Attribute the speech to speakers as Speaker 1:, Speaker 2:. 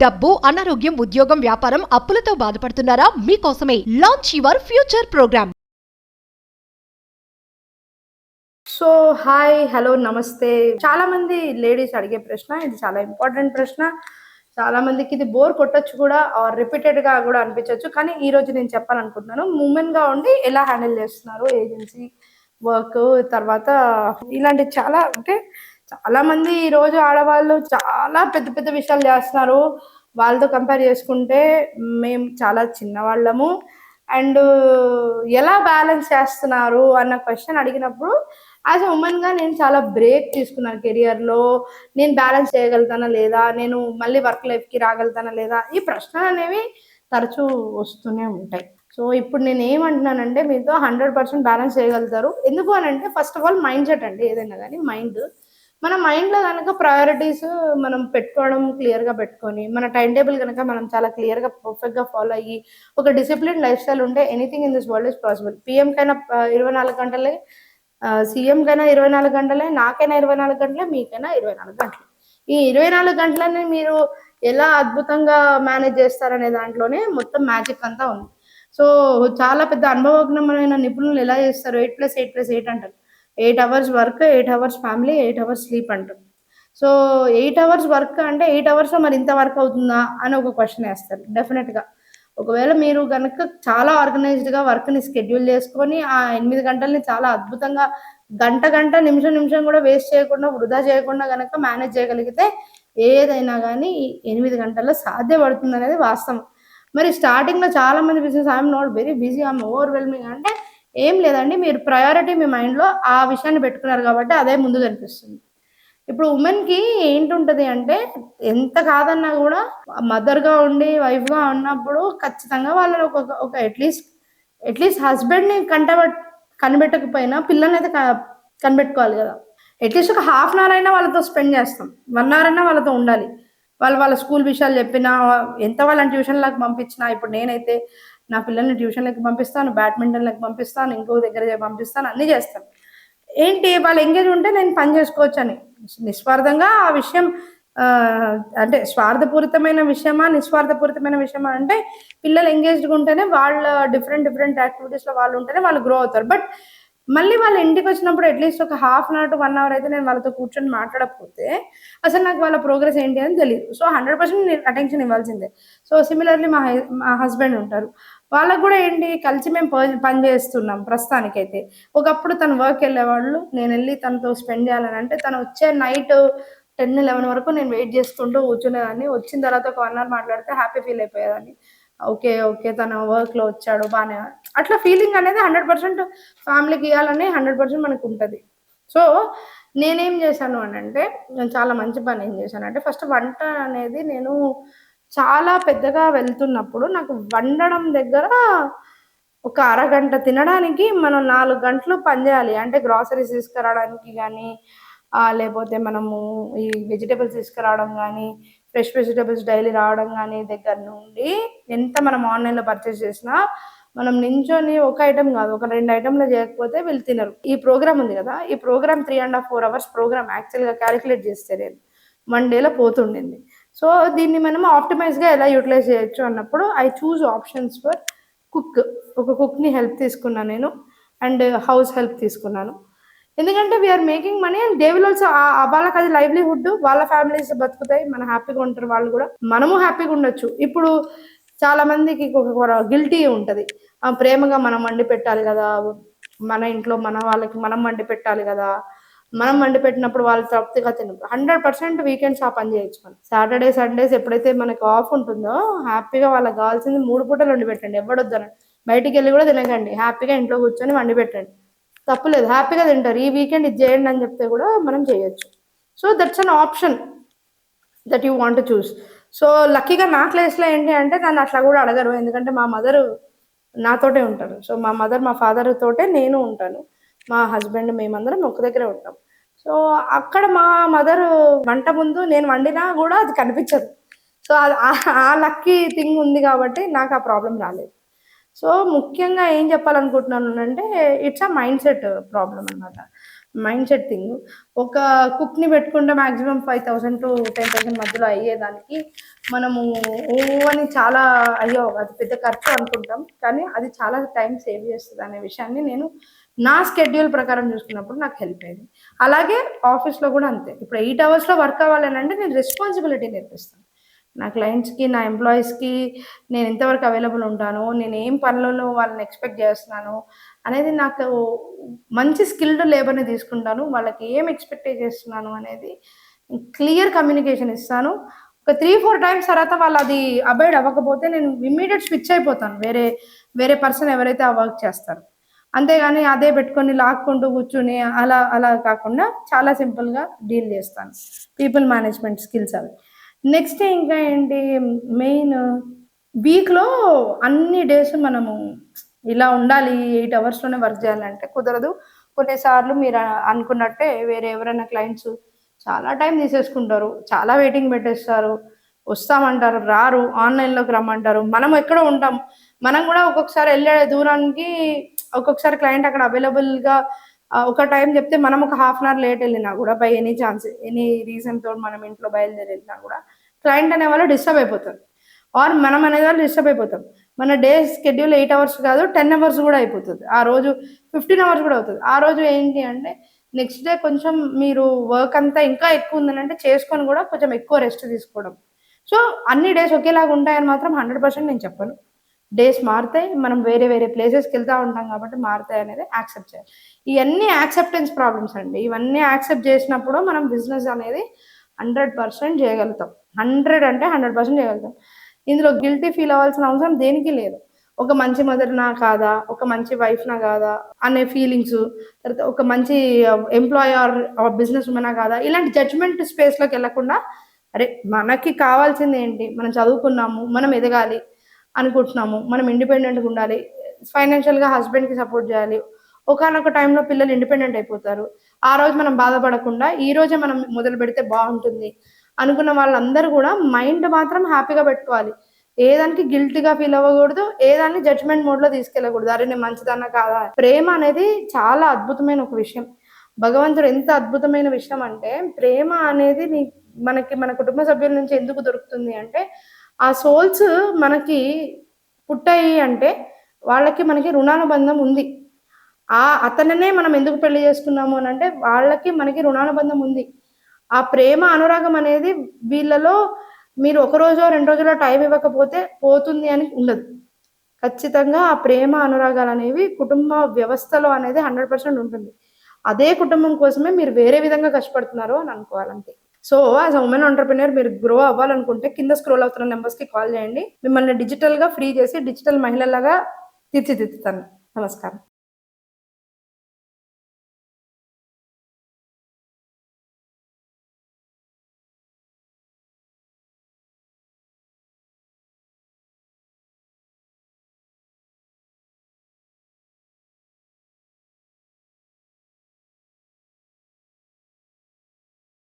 Speaker 1: డబ్బు, అనారోగ్యం, ఉద్యోగం, వ్యాపారం, అప్పులతో బాధపడుతున్నారా? మీకోసమే launch your future program.
Speaker 2: So hi, hello, నమస్తే. చాలా మంది లేడీస్ అడిగే ప్రశ్న, ఇది చాలా ఇంపార్టెంట్ ప్రశ్న. చాలా మందికి ఇది బోర్ కొట్టొచ్చు కూడా, రిపీటెడ్ గా కూడా అనిపించవచ్చు. కానీ ఈ రోజు నేను చెప్పాలనుకుంటున్నాను, ఉమెన్ గా ఉండి ఎలా హ్యాండిల్ చేస్తున్నారు ఏజెన్సీ వర్క్, తర్వాత ఇలాంటి చాలా అంటే చాలా మంది ఈ రోజు ఆడవాళ్ళు చాలా పెద్ద పెద్ద విషయాలు చేస్తున్నారు. వాళ్ళతో కంపేర్ చేసుకుంటే మేము చాలా చిన్నవాళ్ళము. అండ్ ఎలా బ్యాలెన్స్ చేస్తున్నారు అన్న క్వశ్చన్ అడిగినప్పుడు యాజ్ ఎ ఉమెన్ గా నేను చాలా బ్రేక్ తీసుకున్నాను కెరియర్ లో. నేను బ్యాలెన్స్ చేయగలుగుతానా లేదా, నేను మళ్ళీ వర్క్ లైఫ్ కి రాగలుగుతానా లేదా, ఈ ప్రశ్నలు అనేవి తరచూ వస్తూనే ఉంటాయి. సో ఇప్పుడు నేను ఏమంటున్నానంటే, మీతో 100% బ్యాలెన్స్ చేయగలుగుతారు. ఎందుకు అని అంటే, first of all mind set అండి. ఏదైనా కానీ మైండ్, మన మైండ్లో కనుక ప్రయారిటీస్ మనం పెట్టుకోవడం క్లియర్గా పెట్టుకొని, మన టైం టేబుల్ కనుక మనం చాలా క్లియర్గా పర్ఫెక్ట్గా ఫాలో అయ్యి ఒక డిసిప్లిన్ లైఫ్ స్టైల్ ఉంటే anything in this world is possible. PM కైనా 24 గంటలే, సీఎం కైనా 24 గంటలే, నాకైనా 24 గంటలే, మీకైనా 24 గంటలే. ఈ 24 గంటలని మీరు ఎలా అద్భుతంగా మేనేజ్ చేస్తారనే దాంట్లోనే మొత్తం మ్యాజిక్ అంతా ఉంది. సో చాలా పెద్ద అనుభవజ్ఞమైన నిపుణులు ఎలా చేస్తారు, 8+8+8 అంటారు. 8 hours work, 8 hours family, 8 hours sleep అంటారు. సో 8 అవర్స్ వర్క్ అంటే 8 అవర్స్లో మరి ఇంత వర్క్ అవుతుందా అని ఒక క్వశ్చన్ వేస్తారు డెఫినెట్గా. ఒకవేళ మీరు కనుక చాలా ఆర్గనైజ్డ్గా వర్క్ని షెడ్యూల్ చేసుకొని ఆ 8 గంటల్ని చాలా అద్భుతంగా గంట గంట నిమిషం నిమిషం కూడా వేస్ట్ చేయకుండా, వృధా చేయకుండా కనుక మేనేజ్ చేయగలిగితే ఏదైనా కానీ 8 గంటల్లో సాధ్యపడుతుంది అనేది వాస్తవం. మరి స్టార్టింగ్లో చాలా మంది business I'm not very busy, I'm overwhelming అంటే ఏం లేదండి, మీరు ప్రయారిటీ మీ మైండ్లో ఆ విషయాన్ని పెట్టుకున్నారు కాబట్టి అదే ముందు కనిపిస్తుంది. ఇప్పుడు ఉమెన్కి ఏంటుంటది అంటే, ఎంత కాదన్నా కూడా మదర్గా ఉండి వైఫ్గా ఉన్నప్పుడు ఖచ్చితంగా వాళ్ళని ఒక అట్లీస్ట్ హస్బెండ్ని కనిపెట్టకపోయినా పిల్లల్ని అయితే కనిపెట్టుకోవాలి కదా. అట్లీస్ట్ ఒక హాఫ్ అన్ అవర్ అయినా వాళ్ళతో స్పెండ్ చేస్తాం, 1 అవర్ అయినా వాళ్ళతో ఉండాలి. వాళ్ళ స్కూల్ విషయాలు చెప్పినా, ఎంత వాళ్ళని ట్యూషన్లకు పంపించినా. ఇప్పుడు నేనైతే నా పిల్లల్ని ట్యూషన్లకు పంపిస్తాను, బ్యాడ్మింటన్లకు పంపిస్తాను, ఇంకో దగ్గర పంపిస్తాను, అన్నీ చేస్తాను. ఏంటి వాళ్ళు ఎంగేజ్ ఉంటే నేను పని చేసుకోవచ్చు అని నిస్వార్థంగా ఆ విషయం. అంటే స్వార్థపూరితమైన విషయమా నిస్వార్థపూరితమైన విషయమా అంటే, పిల్లలు ఎంగేజ్డ్గా ఉంటేనే వాళ్ళ డిఫరెంట్ యాక్టివిటీస్లో వాళ్ళు ఉంటేనే వాళ్ళు గ్రో అవుతారు. బట్ మళ్ళీ వాళ్ళ ఇంటికి వచ్చినప్పుడు అట్లీస్ట్ ఒక half an hour to 1 hour అయితే నేను వాళ్ళతో కూర్చొని మాట్లాడకపోతే అసలు నాకు వాళ్ళ ప్రోగ్రెస్ ఏంటి అని తెలియదు. సో 100% అటెన్షన్ ఇవ్వాల్సిందే. సో సిమిలర్లీ మా హస్బెండ్ ఉంటారు, వాళ్ళకు కూడా ఏంటి, కలిసి మేము పని చేస్తున్నాం ప్రస్తుతానికైతే. ఒకప్పుడు తను వర్క్ వెళ్ళేవాళ్ళు, నేను వెళ్ళి తనతో స్పెండ్ చేయాలని అంటే తను వచ్చే నైట్ 10-11 వరకు నేను వెయిట్ చేసుకుంటూ కూర్చునేదాన్ని. వచ్చిన తర్వాత ఒక 1 అవర్ మాట్లాడితే హ్యాపీ ఫీల్ అయిపోయేదాన్ని. ఓకే ఓకే తన వర్క్లో వచ్చాడు బాగానే, అట్లా ఫీలింగ్ అనేది 100% ఫ్యామిలీకి ఇవ్వాలని 100% మనకు ఉంటుంది. సో నేనేం చేశాను అని అంటే, నేను చాలా మంచి పని ఏం చేశానంటే, ఫస్ట్ వంట అనేది నేను చాలా పెద్దగా వెళ్తున్నప్పుడు నాకు వండడం దగ్గర ఒక అరగంట తినడానికి మనం 4 గంటలు పని చేయాలి. అంటే గ్రాసరీస్ తీసుకురావడానికి కానీ, లేకపోతే మనము ఈ వెజిటేబుల్స్ తీసుకురావడం కానీ, ఫ్రెష్ వెజిటేబుల్స్ డైలీ రావడం కానీ దగ్గర నుండి, ఎంత మనం ఆన్లైన్లో పర్చేస్ చేసినా మనం నించొని ఒక ఐటెం కాదు, ఒక 2 ఐటెంలు చేయకపోతే వీళ్ళు తినరు. ఈ ప్రోగ్రామ్ ఉంది కదా, ఈ ప్రోగ్రామ్ 3.5-4 అవర్స్ ప్రోగ్రామ్ యాక్చువల్గా క్యాలిక్యులేట్ చేస్తే నేను 1 డేలో పోతుండింది. సో దీన్ని మనం ఆప్టిమైజ్గా ఎలా యూటిలైజ్ చేయొచ్చు అన్నప్పుడు I choose options for cook. ఒక కుక్ని హెల్ప్ తీసుకున్నాను నేను, అండ్ హౌస్ హెల్ప్ తీసుకున్నాను. ఎందుకంటే we are making money and they will also, వాళ్ళకి అది లైవ్లీహుడ్, వాళ్ళ ఫ్యామిలీస్ బతుకుతాయి, మన హ్యాపీగా ఉంటారు వాళ్ళు కూడా, మనము హ్యాపీగా ఉండొచ్చు. ఇప్పుడు చాలా మందికి ఒక గిల్టీ ఉంటుంది, ప్రేమగా మనం వండి పెట్టాలి కదా, మన ఇంట్లో మన వాళ్ళకి మనం వండి పెట్టాలి కదా, మనం వండి పెట్టినప్పుడు వాళ్ళు తృప్తిగా తినరు. 100% వీకెండ్స్ ఆ పని చేయొచ్చు. మనం సాటర్డే సండేస్ ఎప్పుడైతే మనకు ఆఫ్ ఉంటుందో హ్యాపీగా వాళ్ళకి కావాల్సింది 3 పూటలు వండి పెట్టండి, ఎవడొద్దనండి. బయటికి వెళ్ళి కూడా తినకండి, హ్యాపీగా ఇంట్లో కూర్చొని వండి పెట్టండి, తప్పులేదు, హ్యాపీగా తింటారు. ఈ వీకెండ్ ఇది చేయండి అని చెప్తే కూడా మనం చేయొచ్చు. So that's an option that you want to choose. So లక్కీగా నా ప్లేస్లో ఏంటి అంటే, నన్ను అట్లా కూడా అడగరు, ఎందుకంటే మా మదర్ నాతోటే ఉంటారు. సో మా మదర్ మా ఫాదర్ తోటే నేను ఉంటాను, మా హస్బెండ్ మేమందరం ఒక దగ్గరే ఉంటాం. సో అక్కడ మా మదర్ వంట ముందు నేను వండినా కూడా అది కనిపించదు. సో ఆ లక్కీ థింగ్ ఉంది కాబట్టి నాకు ఆ ప్రాబ్లం రాలేదు. సో ముఖ్యంగా ఏం చెప్పాలనుకుంటున్నాను అంటే, it's a mind set problem అనమాట. Mind set thing. ఒక కుక్‌ని పెట్టుకుంటే మాక్సిమం 5,000-10,000 మధ్యలో అయ్యేదానికి మనము ఊ అని చాలా అయ్యో! అది పెద్ద ఖర్చు అనుకుంటాం. కానీ అది చాలా టైం సేవ్ చేస్తదనే విషయాన్ని నేను నా స్కెడ్యూల్ ప్రకారం చూసుకున్నప్పుడు నాకు హెల్ప్ అయింది. అలాగే ఆఫీస్‌లో కూడా అంతే. ఇప్పుడు 8 అవర్స్‌లో వర్క్ అవ్వాలనంటే నేను రెస్పాన్సిబిలిటీ నేర్పిస్తాను. నా క్లయింట్స్‌కి, నా ఎంప్లాయీస్‌కి నేను ఎంతవరకు అవైలబుల్ ఉంటాను, నేను ఏం పనులలో వాళ్ళని ఎక్స్‌పెక్ట్ చేస్తున్నాను అనేది నాకు మంచి స్కిల్డ్ లేబర్‌ని తీసుకుంటాను. వాళ్ళకి ఏం ఎక్స్‌పెక్ట్ చేస్తున్నాను అనేది క్లియర్ కమ్యూనికేషన్ ఇస్తాను. ఒక 3, 4 టైమ్స్ తర్వాత వాళ్ళది అబైడ్ అవ్వకపోతే నేను ఇమ్మీడియేట్ స్విచ్ అయిపోతాను. వేరే వేరే పర్సన్ ఎవరైతే ఆ వర్క్ చేస్తారో. అంతేగాని అదే పెట్టుకొని లాక్కుంటూ కూర్చొని అలా కాకుండా చాలా సింపుల్‌గా డీల్ చేస్తాను. పీపుల్ మేనేజ్‌మెంట్ స్కిల్స్ అవి. నెక్స్ట్ ఇంకా ఏంటి మెయిన్ వీక్‌లో అన్ని డేస్ మనము ఇలా ఉండాలి 8 అవర్స్‌లోనే వర్క్ చేయాలంటే కుదరదు. కొన్నిసార్లు మీరు అనుకున్నట్టే వేరే ఎవరైనా క్లయింట్స్ చాలా టైం తీసేసుకుంటారు. చాలా వెయిటింగ్ పెట్టేస్తారు. వస్తామంటారు, రారు. ఆన్‌లైన్‌లోకి రమ్మంటారు. మనం ఎక్కడో ఉంటాం. మనం గూడా ఒక్కొక్కసారి ఎళ్ళే దూరానికి ఒక్కొక్కసారి క్లయింట్ అక్కడ అవైలబుల్‌గా ఒక టైం చెప్తే మనం ఒక హాఫ్ అన్ అవర్ లేట్ ఎళ్ళినా గూడా బై ఎనీ ఛాన్స్ ఎనీ రీజన్‌తో మనం ఇంట్లో బయలుదేరి ఎళ్ళినా గూడా క్లయింట్ అనేవాళ్ళు డిస్టర్బ్ అయిపోతారు. ఆర్ మనం అనేవాళ్ళు డిస్టర్బ్ అయిపోతాం. మన డే షెడ్యూల్ 8 అవర్స్ కాదు 10 అవర్స్ గూడా అయిపోతది. ఆ రోజు 15 అవర్స్ గూడా అవుతది. ఆ రోజు ఏంటి అంటే నెక్స్ట్ డే కొంచెం మీరు వర్క్ అంతా ఇంకా ఎక్కువ ఉందనంటే చేసుకొని గూడా కొంచెం ఎక్కువ రెస్ట్ తీసుకోవడం. సో, అన్ని డేస్ ఒకేలాగా ఉంటాయని మాత్రం 100% నేను చెప్పను. డేస్ మారుతాయి. మనం వేరే వేరే ప్లేసెస్‌కెళ్తా ఉంటాం కాబట్టి మారుతాయనేది యాక్సెప్ట్ చేయాలి. ఇయన్నీ యాక్సెప్టెన్స్ ప్రాబ్లమ్స్ అండి. ఇవన్నీ యాక్సెప్ట్ చేసినప్పుడు మనం బిజినెస్ అనేది 100% చేయగలుగుతాం. 100 అంటే 100% చేయగలుగుతాం. ఇందులో గిల్టీ ఫీల్ అవ్వాల్సిన అవసరం దేనికి లేదు. ఒక మంచి మదర్‌నా కాదా? ఒక మంచి వైఫ్‌నా కాదా? అనే ఫీలింగ్సు, తర్వాత ఒక మంచి ఎంప్లాయీ ఆర్ బిజినెస్ వుమనా కాదా? ఇలాంటి జడ్జ్‌మెంట్ స్పేస్‌లోకెళ్ళకుండా అరే! మనకి కావాల్సిందేంటి? మనం చదువుకున్నాము, మనం ఎదగాలి అనుకుంటున్నాము, మనం ఇండిపెండెంట్‌గా ఉండాలి, ఫైనాన్షియల్‌గా హస్బెండ్‌కి సపోర్ట్ చేయాలి. ఒకానొక టైంలో పిల్లలు ఇండిపెండెంట్ అయిపోతారు. ఆ రోజు మనం బాధపడకుండా, ఈ రోజే మనం మొదలుపెడితే బావుంటుంది అనుకున్న వాళ్ళందరూ గూడా మైండ్ మాత్రం హ్యాపీగా పెట్టుకోవాలి. ఏ దానికి గిల్టీ‌గా ఫీల్ అవ్వకూడదు. ఏ దాన్ని జడ్జ్‌మెంట్ మోడ్‌లో తీసుకెళ్ళకూడదు. అరే! నేను మంచిదాన్నా కాదా? ప్రేమ అనేది చాలా అద్భుతమైన ఒక విషయం. భగవంతుడు ఎంత అద్భుతమైన విషయం అంటే, ప్రేమ అనేది మనకి మన కుటుంబ సభ్యుల నుంచి ఎందుకు దొరుకుతుంది అంటే, ఆ సోల్స్ మనకి పుట్టాయి అంటే, వాళ్ళకి మనకి రుణానుబంధం ఉంది. అతనినే మనం ఎందుకు పెళ్లి చేసుకున్నాము అనంటే, వాళ్ళకి మనకి రుణానుబంధం ఉంది. ఆ ప్రేమ, అనురాగం అనేది వీళ్ళలో మీరు ఒక రోజో, 2 రోజులో టైం ఇవ్వకపోతే పోతుంది అని ఉండదు. ఖచ్చితంగా ఆ ప్రేమ, అనురాగాలనేవి కుటుంబ వ్యవస్థలో అనేది 100% ఉంటుంది. అదే కుటుంబం కోసమే మీరు వేరే విధంగా కష్టపడుతున్నారు అని అనుకోవాలంతే. So, as a women entrepreneur మీరు గ్రో అవ్వాలనుకుంటే కింద స్క్రోల్ అవుతున్న నంబర్స్‌కి కాల్ చేయండి. మిమ్మల్ని డిజిటల్‌గా ఫ్రీ చేసి డిజిటల్ మహిళలాగా తీర్చిదిద్దుతాను. నమస్కారం.